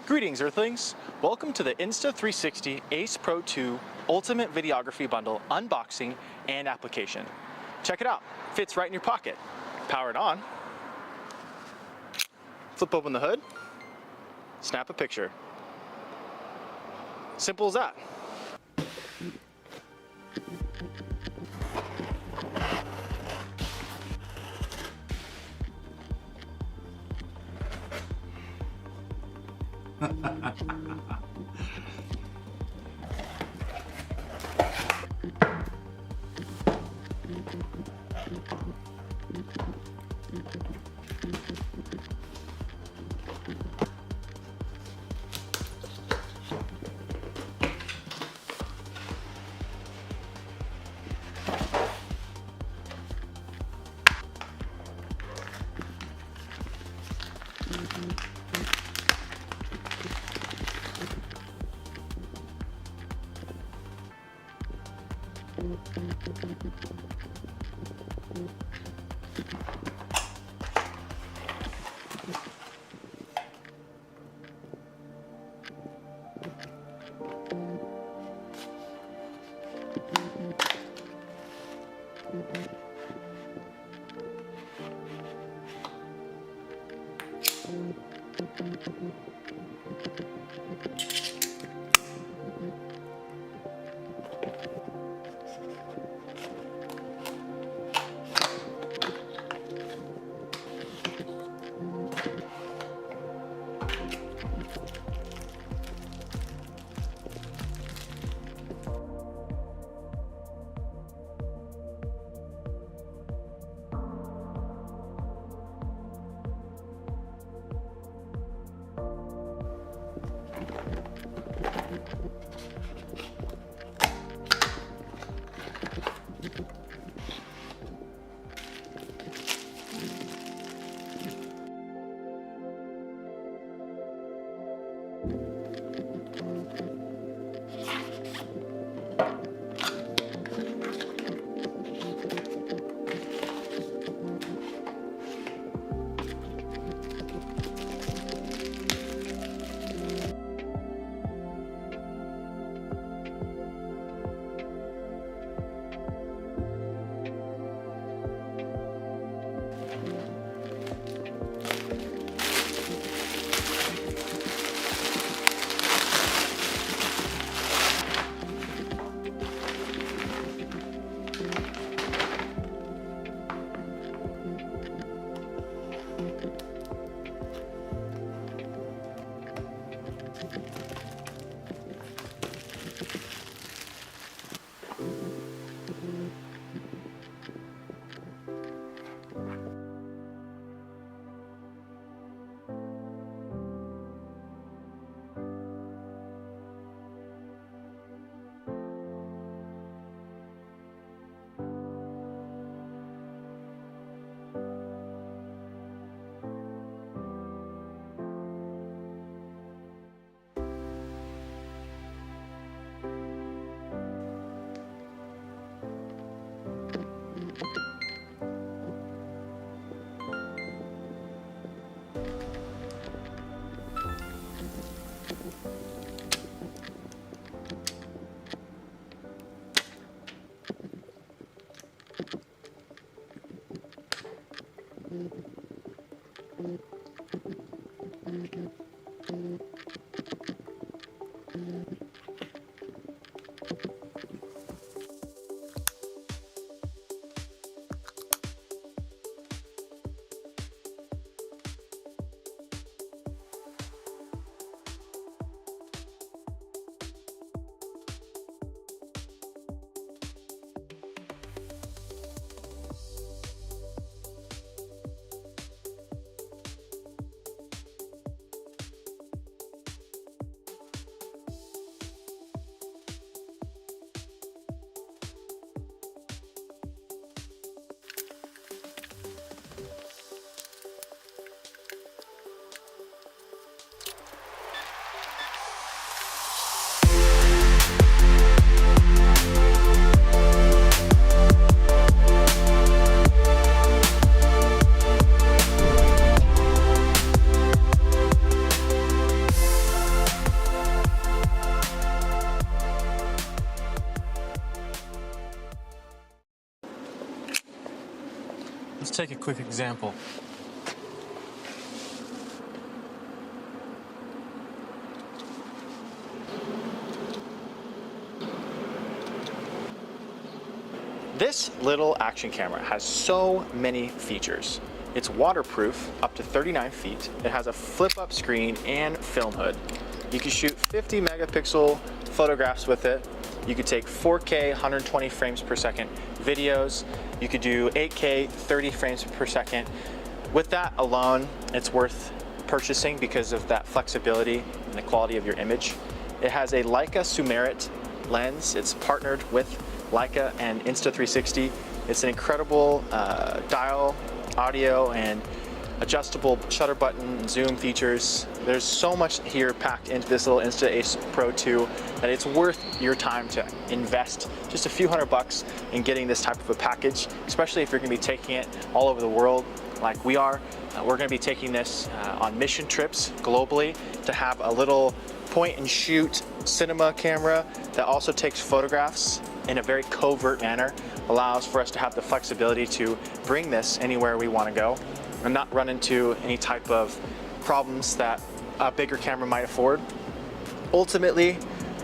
Greetings Earthlings! Welcome to the Insta360 Ace Pro 2 Ultimate Videography Bundle unboxing and application. Check it out, fits right in your pocket. Power it on, flip open the hood, snap a picture. Simple as that. take a quick example. This little action camera has so many features. It's waterproof up to 39 feet. It has a flip-up screen and film hood. You can shoot 50 megapixel photographs with it. You could take 4K 120 frames per second videos. You could do 8K 30 frames per second. With that alone, it's worth purchasing because of that flexibility and the quality of your image. It has a Leica Sumerit lens. It's partnered with Leica and Insta360. It's an incredible dial, audio, and adjustable shutter button and zoom features. There's so much here packed into this little Insta Ace Pro 2 that it's worth your time to invest just a few $100 in getting this type of a package, especially if you're gonna be taking it all over the world like we are. We're gonna be taking this on mission trips globally to have a little point and shoot cinema camera that also takes photographs in a very covert manner, allows for us to have the flexibility to bring this anywhere we want to go and not run into any type of problems that a bigger camera might afford. Ultimately,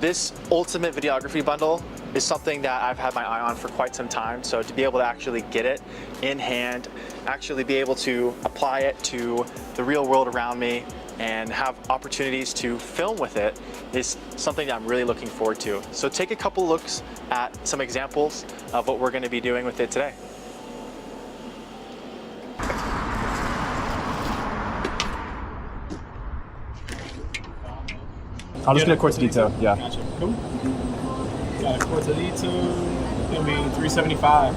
this ultimate videography bundle is something that I've had my eye on for quite some time. So to be able to actually get it in hand, actually be able to apply it to the real world around me and have opportunities to film with it is something that I'm really looking forward to. So take a couple looks at some examples of what we're going to be doing with it today. I'll just get a Cortadito, yeah. Gotcha. Cool. Got a Cortadito, gonna be $375.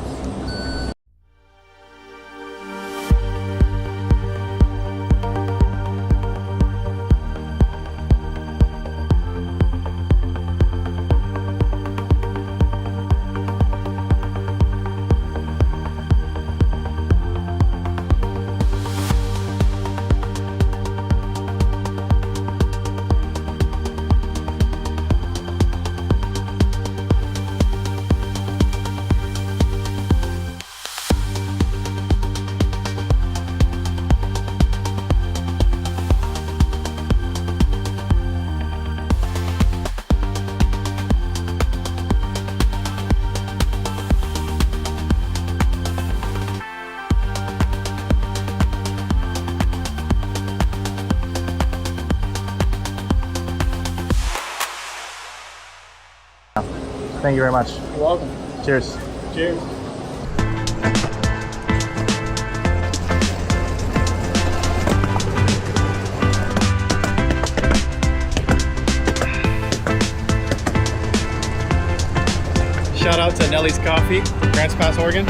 Thank you very much. You're welcome. Cheers. Cheers. Shout out to Nelly's Coffee, Grants Pass, Oregon.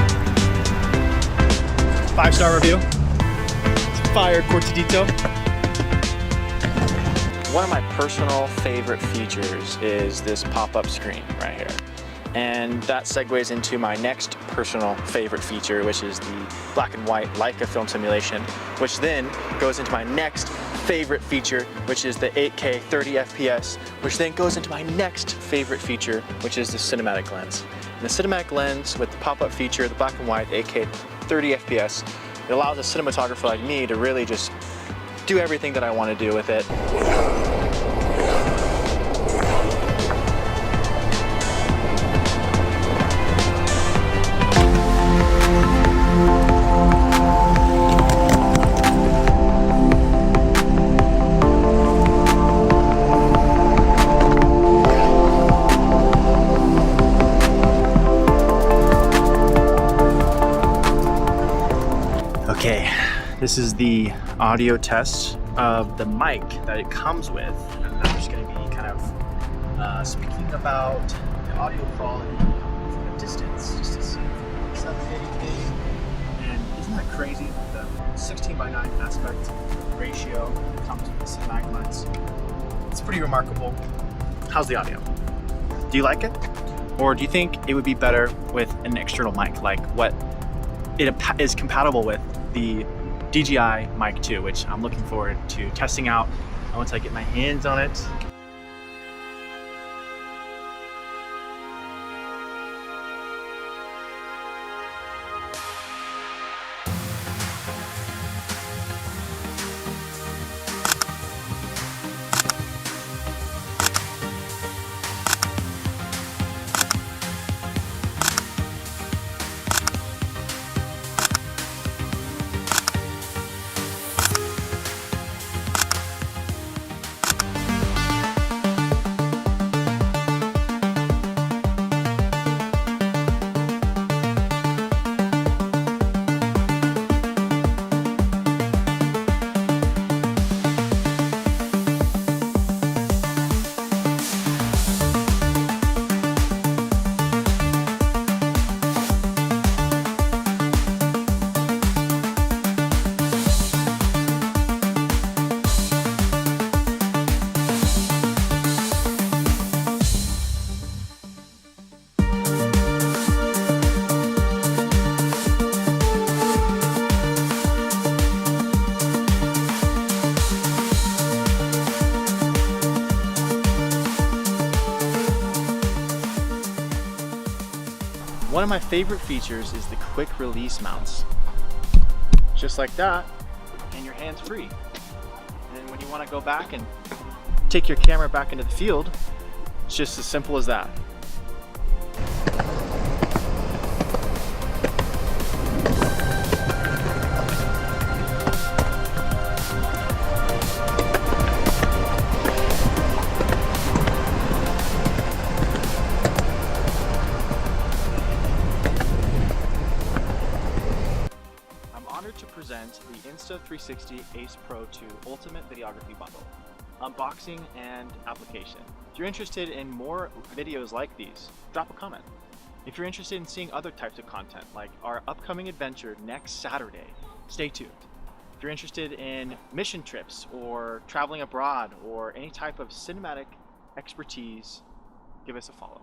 5-star review. It's fire Cortadito. One of my personal favorite features is this pop-up screen right here. And that segues into my next personal favorite feature, which is the black and white Leica film simulation, which then goes into my next favorite feature, which is the 8K 30 FPS, which then goes into my next favorite feature, which is the cinematic lens. And the cinematic lens with the pop-up feature, the black and white 8K 30 FPS, it allows a cinematographer like me to really just do everything that I want to do with it. Okay, this is the audio test of the mic that it comes with. And I'm just going to be kind of speaking about the audio quality from a distance, just to see if it's 780p. And isn't that crazy? The 16:9 aspect ratio that comes with the cinematic lens. It's pretty remarkable. How's the audio? Do you like it? Or do you think it would be better with an external mic, like what it is compatible with the DJI Mic 2, which I'm looking forward to testing out once I get my hands on it. One of my favorite features is the quick release mounts. Just like that, and your hand's free. And then when you want to go back and take your camera back into the field, it's just as simple as that. To present the Insta 360 Ace Pro 2 Ultimate Videography Bundle, unboxing and application. If you're interested in more videos like these, drop a comment. If you're interested in seeing other types of content like our upcoming adventure next Saturday, stay tuned. If you're interested in mission trips or traveling abroad or any type of cinematic expertise, give us a follow.